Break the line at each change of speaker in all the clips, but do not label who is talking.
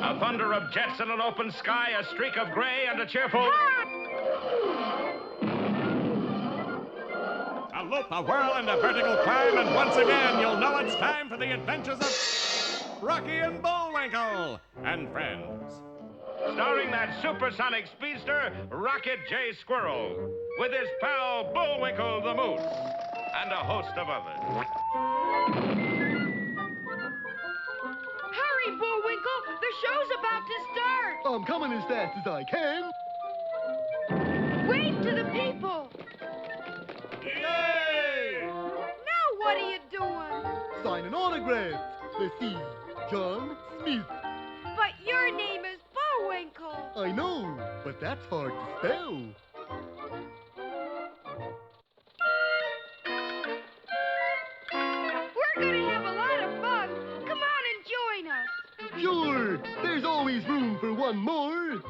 A thunder of jets in an open sky, a streak of gray, and a cheerful...
A loop, a whirl, and a vertical climb, and once again, you'll know it's time for the adventures of Rocky and Bullwinkle and friends.
Starring that supersonic speedster, Rocket J. Squirrel, with his pal Bullwinkle the Moose, and a host of others.
Hurry, Bullwinkle! The show's about to start!
I'm coming as fast as I can.
Wave to the people!
Yay!
Now what are you doing?
Signing autographs. Let's see. John Smith.
But your name is Bullwinkle.
I know, but that's hard to spell.
We're gonna have a lot of fun. Come on and join us.
Sure, there's always room for one more.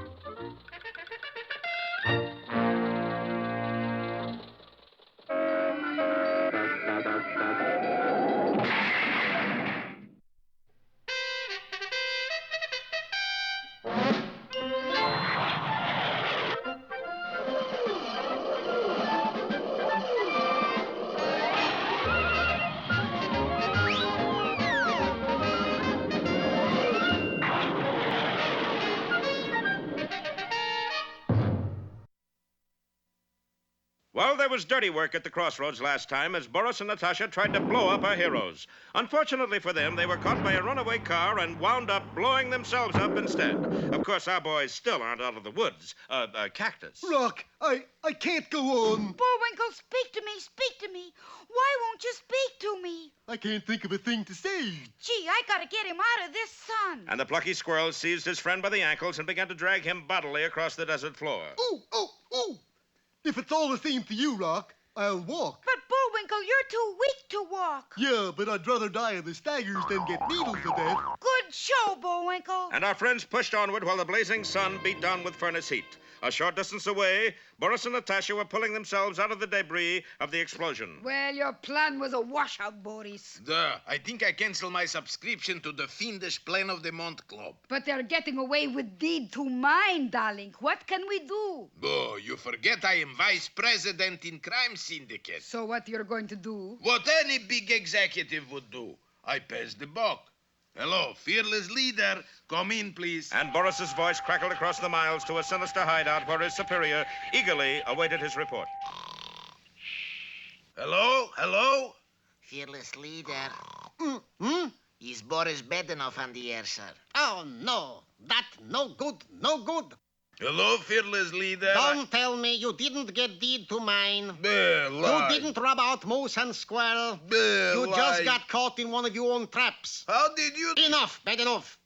Well, there was dirty work at the crossroads last time as Boris and Natasha tried to blow up our heroes. Unfortunately for them, they were caught by a runaway car and wound up blowing themselves up instead. Of course, our boys still aren't out of the woods. Cactus.
Rock, I can't go on.
Bullwinkle, speak to me, speak to me. Why won't you speak to me?
I can't think of a thing to say.
Gee, I gotta get him out of this sun.
And the plucky squirrel seized his friend by the ankles and began to drag him bodily across the desert floor.
Ooh, ooh, ooh. If it's all the same to you, Rock, I'll walk.
But, Bullwinkle, you're too weak to walk.
Yeah, but I'd rather die of the staggers than get needled to death.
Good show, Bullwinkle.
And our friends pushed onward while the blazing sun beat down with furnace heat. A short distance away, Boris and Natasha were pulling themselves out of the debris of the explosion.
Well, your plan was a washout, Boris.
I think I cancel my subscription to the Fiendish Plan of the Mont Club.
But they're getting away with deed to mine, darling. What can we do?
Oh, you forget I am vice president in crime syndicate.
So what you're going to do?
What any big executive would do. I pass the buck. Hello, fearless leader. Come in, please.
And Boris's voice crackled across the miles to a sinister hideout where his superior eagerly awaited his report.
Hello? Hello?
Fearless leader. Is Boris bad enough on the air, sir?
Oh, no. That no good, no good.
Hello, fearless leader.
Don't tell me you didn't get deed to mine.
Lie.
You didn't rub out moose and squirrel. You
Lie.
just got caught in one of your own traps.
How did you...
Enough, bad enough.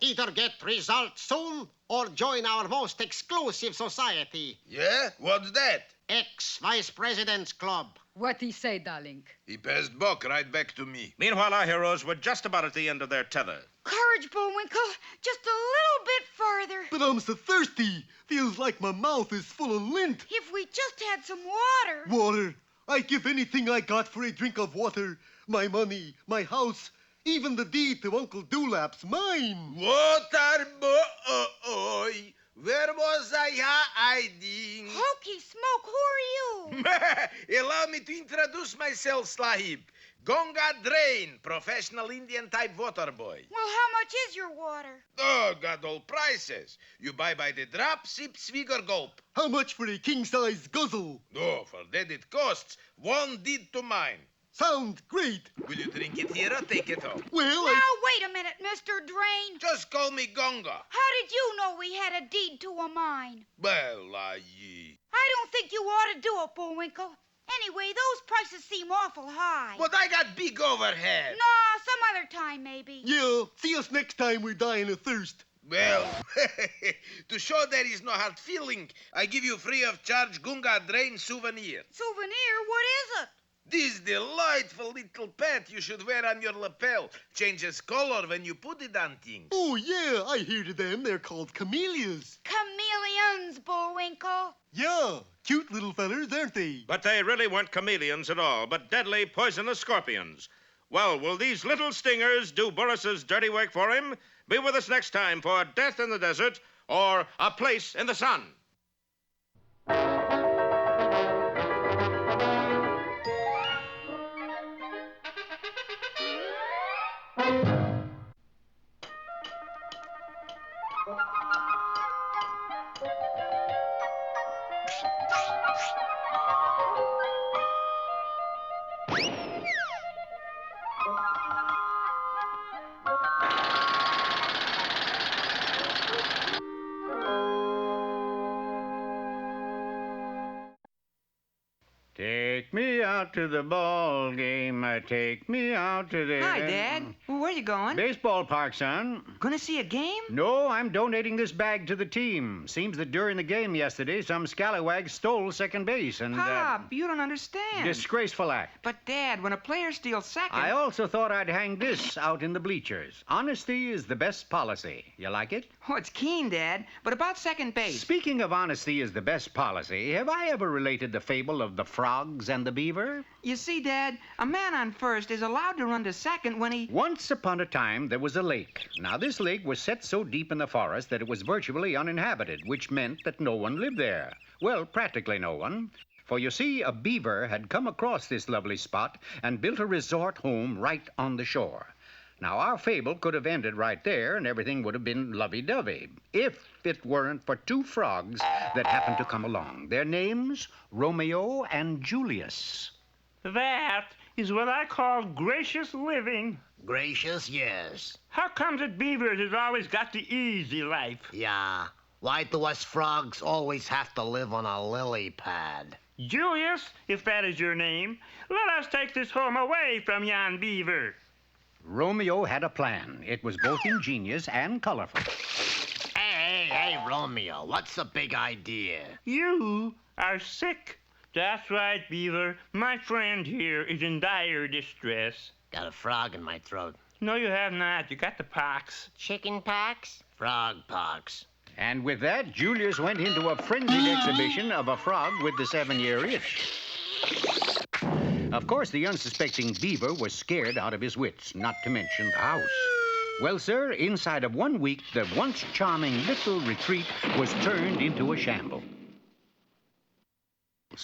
Either get results soon or join our most exclusive society.
Yeah? What's that?
Ex-Vice President's Club.
What he say, darling?
He passed buck right back to me.
Meanwhile, our heroes were just about at the end of their tether.
Courage, Bullwinkle. Just a little bit farther.
But I'm so thirsty. Feels like my mouth is full of lint.
If we just had some water.
Water. I'd give anything I got for a drink of water. My money, my house, even the deed to Uncle Dewlap's mine.
Water boy. Where was I hiding?
Hokey Smoke, who are you?
Allow me to introduce myself, Sahib. Gonga Drain, professional Indian type water boy.
Well, how much is your water?
Oh, got all prices. You buy by the drop, sip, swig, or gulp.
How much for a king-size guzzle?
Oh, for that it costs one deed to mine.
Sounds great.
Will you drink it here or take it home?
Well,
Now, wait a minute, Mr. Drain.
Just call me Gonga.
How did you know we had a deed to a mine?
Well,
I don't think you ought to do it, Bullwinkle. Anyway, those prices seem awful high.
But I got big overhead.
No, some other time, maybe.
Yeah, see us next time we're dying of thirst.
Well, to show there is no hard feeling, I give you free of charge Gunga Drain souvenir.
Souvenir? What is it?
This delightful little pet you should wear on your lapel. Changes color when you put it on things.
Oh, yeah, I hear to them. They're called camellias.
Chameleons, Bullwinkle.
Yeah, cute little fellers, aren't they?
But they really weren't chameleons at all, but deadly, poisonous scorpions. Well, will these little stingers do Burris's dirty work for him? Be with us next time for Death in the Desert or A Place in the Sun.
Take me out to the ball game. Take me out to the...
Hi, Dad. Where you going?
Baseball park, son.
Gonna see a game?
No, I'm donating this bag to the team. Seems that during the game yesterday, some scallywag stole second base and...
Pop, you don't understand.
Disgraceful act.
But, Dad, when a player steals second...
I also thought I'd hang this out in the bleachers. Honesty is the best policy. You like it?
Oh, it's keen, Dad. But about second base...
Speaking of honesty is the best policy, have I ever related the fable of the frogs and the beaver?
You see, Dad, a man on first is allowed to run to second when he...
Once upon a time, there was a lake. Now, this lake was set so deep in the forest that it was virtually uninhabited, which meant that no one lived there. Well, practically no one. For you see, a beaver had come across this lovely spot and built a resort home right on the shore. Now, our fable could have ended right there, and everything would have been lovey-dovey, if it weren't for two frogs that happened to come along. Their names, Romeo and Julius.
That is what I call gracious living.
Gracious, yes.
How comes that beavers has always got the easy life?
Yeah. Why do us frogs always have to live on a lily pad?
Julius, if that is your name, let us take this home away from yon beaver.
Romeo had a plan. It was both ingenious and colorful.
Hey, Romeo, what's the big idea?
You are sick. That's right, Beaver. My friend here is in dire distress.
Got a frog in my throat.
No, you have not. You got the pox.
Chicken pox? Frog pox.
And with that, Julius went into a frenzied exhibition of a frog with the 7-year itch. Of course, the unsuspecting beaver was scared out of his wits, not to mention the house. Well, sir, inside of 1 week, the once charming little retreat was turned into a shambles.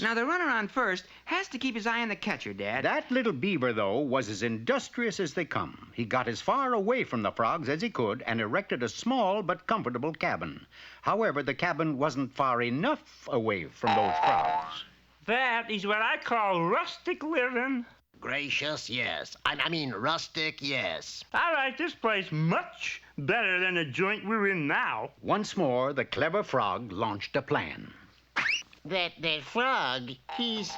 Now, the runner on first has to keep his eye on the catcher, Dad.
That little beaver, though, was as industrious as they come. He got as far away from the frogs as he could and erected a small but comfortable cabin. However, the cabin wasn't far enough away from those frogs.
That is what I call rustic living.
Gracious, yes. I mean rustic, yes.
I like this place much better than the joint we're in now.
Once more, the clever frog launched a plan.
That frog, he's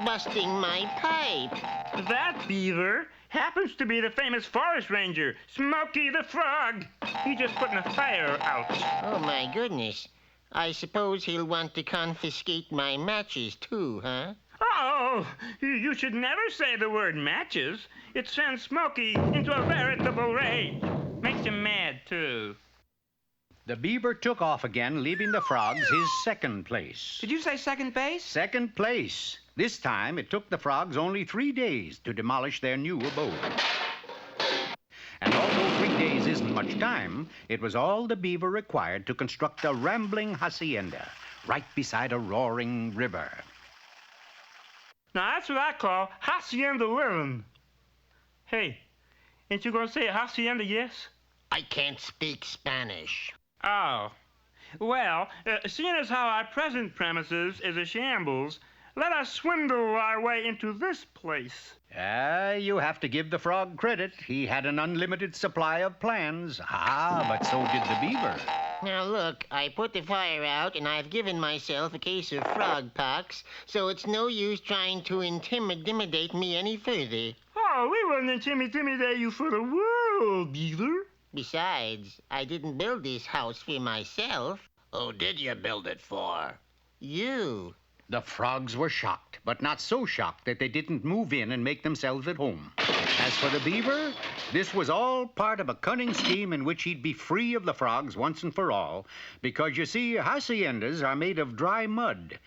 busting my pipe.
That beaver happens to be the famous forest ranger, Smokey the Frog. He's just putting a fire out.
Oh, my goodness. I suppose he'll want to confiscate my matches, too, huh?
Oh, you should never say the word matches. It sends Smokey into a veritable rage. Makes him mad, too.
The beaver took off again, leaving the frogs his second place.
Did you say second base?
Second place. This time, it took the frogs only 3 days to demolish their new abode. And although 3 days isn't much time, it was all the beaver required to construct a rambling hacienda right beside a roaring river.
Now, that's what I call hacienda living. Hey, ain't you gonna say hacienda, yes?
I can't speak Spanish.
Oh. Well, seeing as how our present premises is a shambles, let us swindle our way into this place.
You have to give the frog credit. He had an unlimited supply of plans. But so did the beaver.
Now, look, I put the fire out, and I've given myself a case of frog pox, so it's no use trying to intimidate me any further.
Oh, we wouldn't intimidate you for the world, Beaver.
Besides, I didn't build this house for myself.
Who did you build it for?
You.
The frogs were shocked, but not so shocked that they didn't move in and make themselves at home. As for the beaver, this was all part of a cunning scheme in which he'd be free of the frogs once and for all, because, you see, haciendas are made of dry mud.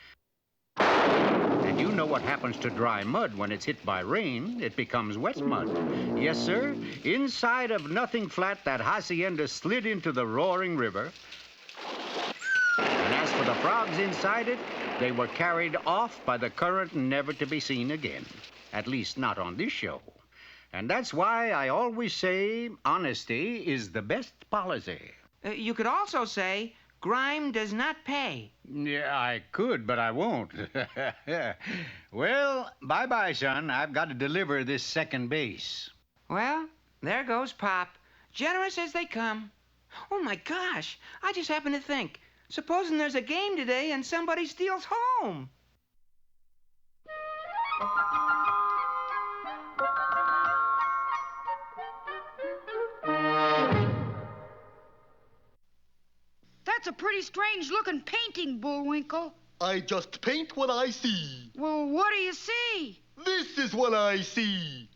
And And you know what happens to dry mud when it's hit by rain. It becomes wet mud. Yes, sir. Inside of Nothing Flat, that hacienda slid into the roaring river. And as for the frogs inside it, they were carried off by the current, never to be seen again. At least not on this show. And that's why I always say honesty is the best policy.
You could also say grime does not pay.
Yeah, I could, but I won't. Well, bye-bye, son. I've got to deliver this second base.
Well, there goes Pop. Generous as they come. Oh, my gosh. I just happened to think. Supposing there's a game today and somebody steals home.
That's a pretty strange-looking painting, Bullwinkle.
I just paint what I see.
Well, what do you see?
This is what I see.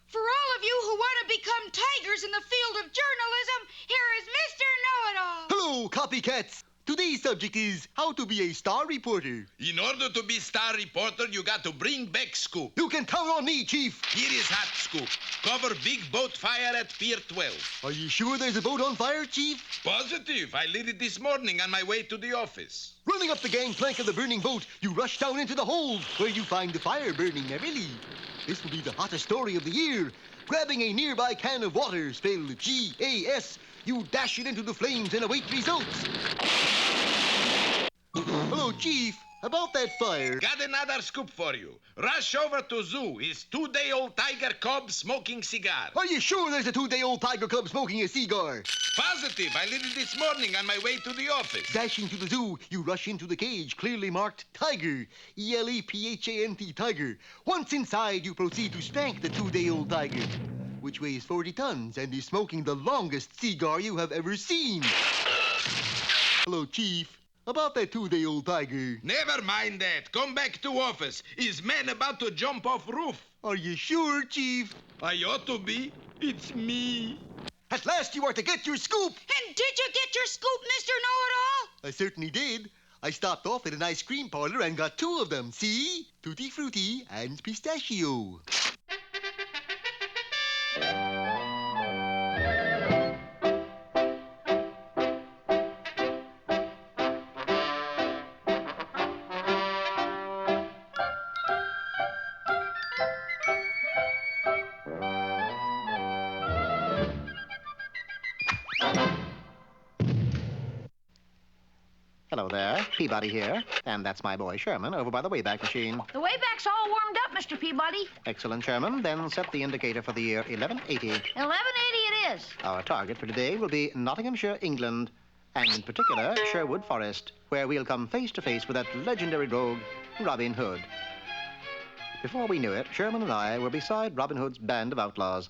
For all of you who want to become tigers in the field of journalism, here is Mr. Know-It-All.
Hello, copycats. Today's subject is how to be a star reporter.
In order to be star reporter, you got to bring back scoop.
You can count on me, Chief.
Here is hot scoop. Cover big boat fire at Pier 12.
Are you sure there's a boat on fire, Chief?
Positive. I lit it this morning on my way to the office.
Running up the gangplank of the burning boat, you rush down into the hold, where you find the fire burning merrily. This will be the hottest story of the year. Grabbing a nearby can of water, spelled G-A-S, you dash it into the flames and await results. Hello, Chief. About that fire.
Got another scoop for you. Rush over to zoo. His 2-day-old tiger cub smoking cigar.
Are you sure there's a 2-day-old tiger cub smoking a cigar?
Positive. I lit it this morning on my way to the office.
Dashing to the zoo, you rush into the cage, clearly marked Tiger. E-L-E-P-H-A-N-T, Tiger. Once inside, you proceed to spank the 2-day-old tiger, which weighs 40 tons and is smoking the longest cigar you have ever seen. Hello, Chief. About that 2-day-old tiger.
Never mind that. Come back to office. Is man about to jump off roof?
Are you sure, Chief?
I ought to be. It's me.
At last you are to get your scoop.
And did you get your scoop, Mr. Know-It-All?
I certainly did. I stopped off at an ice cream parlor and got 2 of them. See? Tutti Frutti and Pistachio.
Hello there, Peabody here. And that's my boy Sherman over by the Wayback Machine.
The Wayback's all warmed up, Mr. Peabody.
Excellent, Sherman. Then set the indicator for the year 1180.
1180 it is.
Our target for today will be Nottinghamshire, England, and in particular, Sherwood Forest, where we'll come face to face with that legendary rogue, Robin Hood. Before we knew it, Sherman and I were beside Robin Hood's band of outlaws.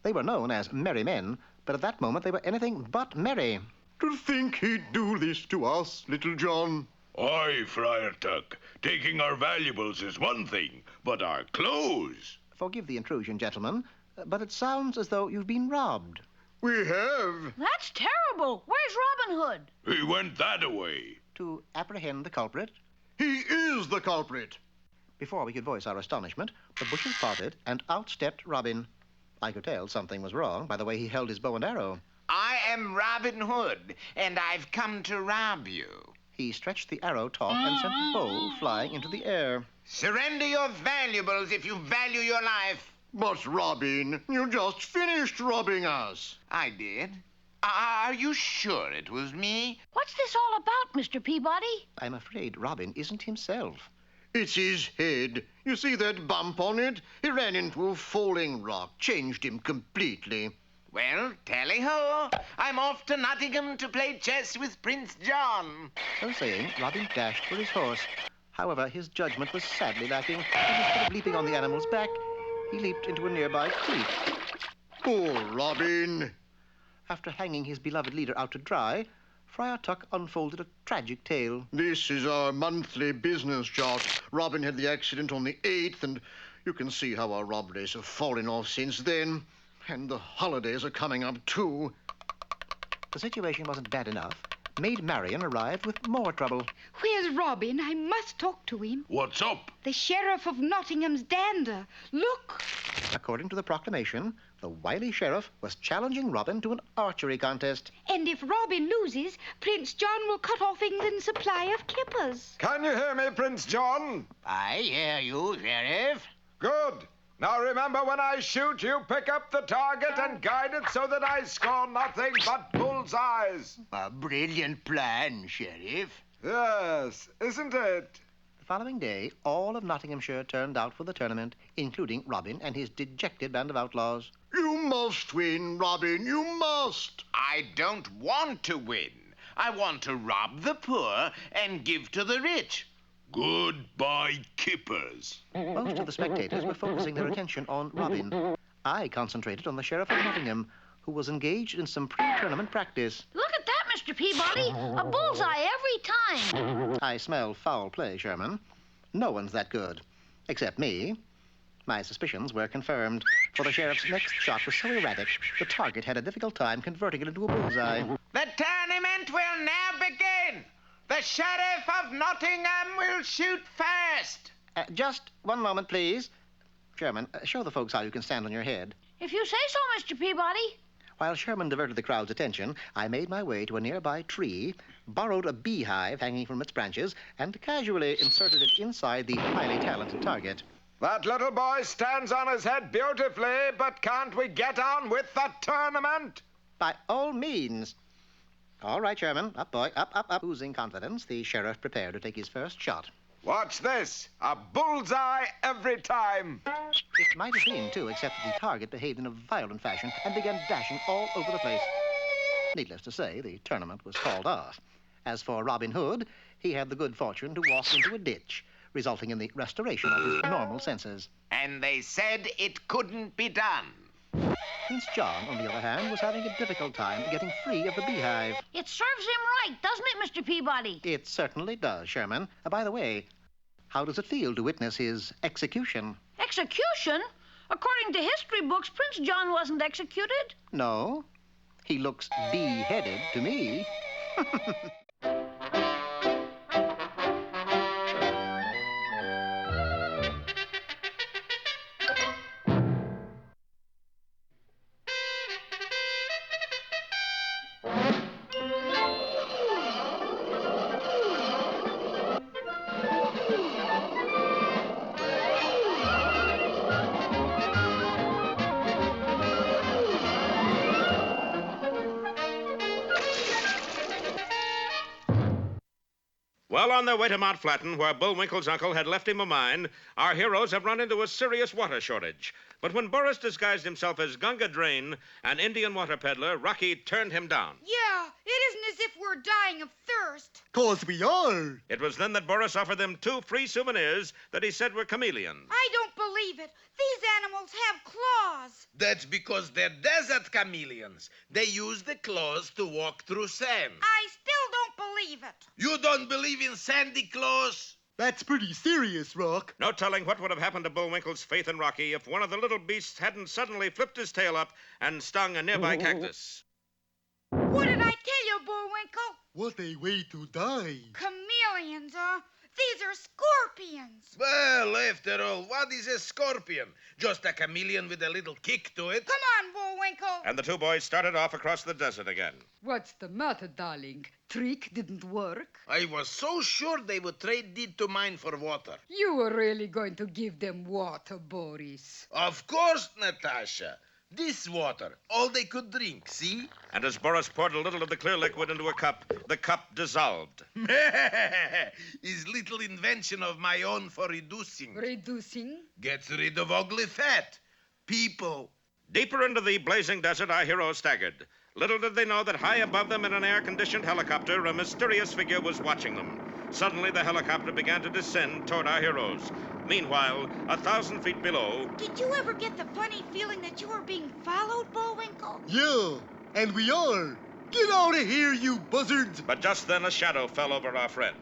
They were known as merry men, but at that moment they were anything but merry.
To think he'd do this to us, Little John.
Aye, Friar Tuck. Taking our valuables is one thing, but our clothes...
Forgive the intrusion, gentlemen, but it sounds as though you've been robbed.
We have.
That's terrible. Where's Robin Hood?
He went that-a-way.
To apprehend the culprit.
He is the culprit.
Before we could voice our astonishment, the bushes parted, and out stepped Robin. I could tell something was wrong by the way he held his bow and arrow.
I am Robin Hood, and I've come to rob you.
He stretched the arrow taut and sent the bow flying into the air.
Surrender your valuables if you value your life.
But, Robin, you just finished robbing us.
I did. Are you sure it was me?
What's this all about, Mr. Peabody?
I'm afraid Robin isn't himself.
It's his head. You see that bump on it? He ran into a falling rock, changed him completely.
Well, tally-ho. I'm off to Nottingham to play chess with Prince John.
So saying, Robin dashed for his horse. However, his judgment was sadly lacking. Instead of leaping on the animal's back, he leaped into a nearby creek.
Poor Robin.
After hanging his beloved leader out to dry, Friar Tuck unfolded a tragic tale.
This is our monthly business chart. Robin had the accident on the 8th, and you can see how our robberies have fallen off since then. And the holidays are coming up, too.
The situation wasn't bad enough, Maid Marian arrived with more trouble.
Where's Robin? I must talk to him.
What's up?
The Sheriff of Nottingham's dander. Look.
According to the proclamation, the wily sheriff was challenging Robin to an archery contest.
And if Robin loses, Prince John will cut off England's supply of clippers.
Can you hear me, Prince John?
I hear you, Sheriff.
Good. Now remember, when I shoot, you pick up the target and guide it so that I score nothing but bullseyes.
A brilliant plan, Sheriff.
Yes, isn't it?
The following day, all of Nottinghamshire turned out for the tournament, including Robin and his dejected band of outlaws.
You must win, Robin, you must.
I don't want to win. I want to rob the poor and give to the rich. Goodbye, kippers.
Most of the spectators were focusing their attention on Robin. I concentrated on the Sheriff of Nottingham, who was engaged in some pre-tournament practice.
Look at that, Mr. Peabody. A bullseye every time.
I smell foul play, Sherman. No one's that good. Except me. My suspicions were confirmed, for the sheriff's next shot was so erratic, the target had a difficult time converting it into a bullseye.
The tournament will now begin. The Sheriff of Nottingham will shoot first.
Just one moment, please. Sherman, show the folks how you can stand on your head.
If you say so, Mr. Peabody.
While Sherman diverted the crowd's attention, I made my way to a nearby tree, borrowed a beehive hanging from its branches, and casually inserted it inside the highly talented target.
That little boy stands on his head beautifully, but can't we get on with the tournament?
By all means. All right, Sherman. Up, boy. Up, up, up. Oozing confidence, the sheriff prepared to take his first shot.
Watch this. A bullseye every time.
It might have been, too, except that the target behaved in a violent fashion and began dashing all over the place. Needless to say, the tournament was called off. As for Robin Hood, he had the good fortune to walk into a ditch, resulting in the restoration of his normal senses.
And they said it couldn't be done.
Prince John, on the other hand, was having a difficult time getting free of the beehive.
It serves him right, doesn't it, Mr. Peabody?
It certainly does, Sherman. By the way, how does it feel to witness his execution?
Execution? According to history books, Prince John wasn't executed.
No. He looks beheaded to me.
Well, on their way to Mount Flatten, where Bullwinkle's uncle had left him a mine, our heroes have run into a serious water shortage. But when Boris disguised himself as Gunga Drain, an Indian water peddler, Rocky turned him down.
Yeah, it isn't as if we're dying of thirst.
'Cause we are.
It was then that Boris offered them 2 free souvenirs that he said were chameleons.
I don't believe it. These animals have claws.
That's because they're desert chameleons. They use the claws to walk through sand.
I still don't believe it.
You don't believe in sandy claws?
That's pretty serious, Rock.
No telling what would have happened to Bullwinkle's faith in Rocky if one of the little beasts hadn't suddenly flipped his tail up and stung a nearby cactus.
What did I tell you, Bullwinkle?
What a way to die.
Chameleons, huh? These are scorpions.
Well, after all, what is a scorpion? Just a chameleon with a little kick to it.
Come on, Bullwinkle.
And the 2 boys started off across the desert again.
What's the matter, darling? Trick didn't work?
I was so sure they would trade deed to mine for water.
You were really going to give them water, Boris.
Of course, Natasha. This water, all they could drink, see?
And as Boris poured a little of the clear liquid into a cup, the cup dissolved.
His little invention of my own for reducing.
Reducing?
Gets rid of ugly fat. People.
Deeper into the blazing desert, our heroes staggered. Little did they know that high above them in an air-conditioned helicopter, a mysterious figure was watching them. Suddenly, the helicopter began to descend toward our heroes. Meanwhile, 1,000 feet below...
Did you ever get the funny feeling that you were being followed, Bullwinkle?
Yeah, and we are. Get out of here, you buzzards.
But just then, a shadow fell over our friend.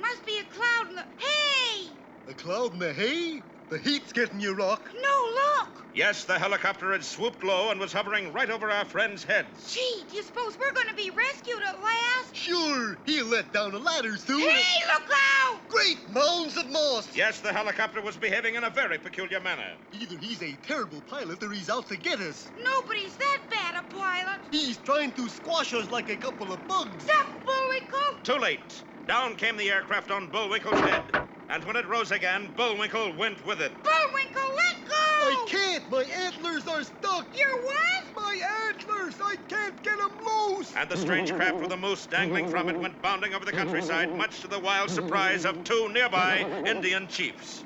Must be a cloud in the... Hey!
A cloud in the hay? The heat's getting you, Rock.
No, look.
Yes, the helicopter had swooped low and was hovering right over our friends' heads.
Gee, do you suppose we're going to be rescued at last?
Sure, he'll let down a ladder soon.
Hey, look out!
Great mounds of moss!
Yes, the helicopter was behaving in a very peculiar manner.
Either he's a terrible pilot or he's out to get us.
Nobody's that bad a pilot.
He's trying to squash us like a couple of bugs.
Stop, Bullwinkle!
Too late. Down came the aircraft on Bullwinkle's head. And when it rose again, Bullwinkle went with it.
Bullwinkle, let go!
I can't! My antlers are stuck!
Your what?
My antlers! I can't get them loose!
And the strange craft with a moose dangling from it went bounding over the countryside, much to the wild surprise of two nearby Indian chiefs.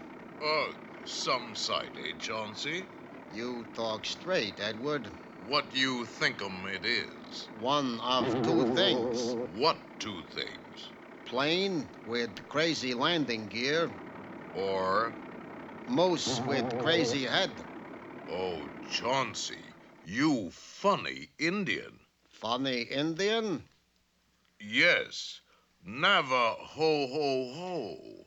Some sight, eh, Chauncey?
You talk straight, Edward.
What you think-em it is?
One of two things.
What two things?
Plane with crazy landing gear.
Or?
Moose with crazy head.
Oh, Chauncey, you funny Indian.
Funny Indian?
Yes. Navajo-ho-ho.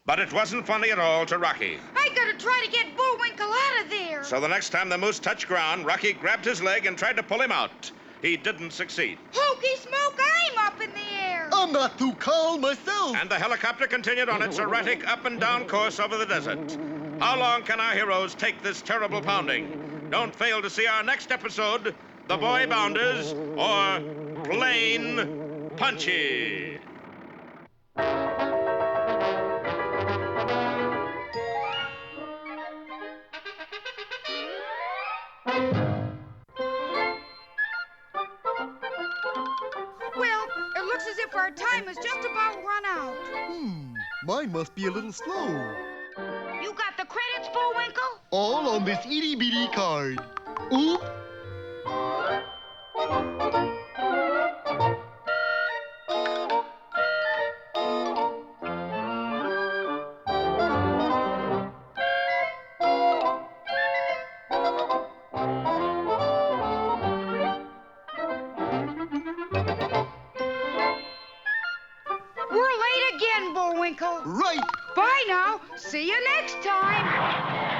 But it wasn't funny at all to Rocky.
I gotta try to get Bullwinkle out of there.
So the next time the moose touched ground, Rocky grabbed his leg and tried to pull him out. He didn't succeed.
Hokey smoke, I'm up in the air.
I'm not too calm myself.
And the helicopter continued on its erratic up-and-down course over the desert. How long can our heroes take this terrible pounding? Don't fail to see our next episode, The Boy Bounders, or Plain Punchy.
Well, it looks as if our time is just about run out.
Mine must be a little slow.
You got the credits, Bullwinkle?
All on this itty-bitty card. Oop!
We're late again, Bullwinkle.
Right.
Bye now. See you next time.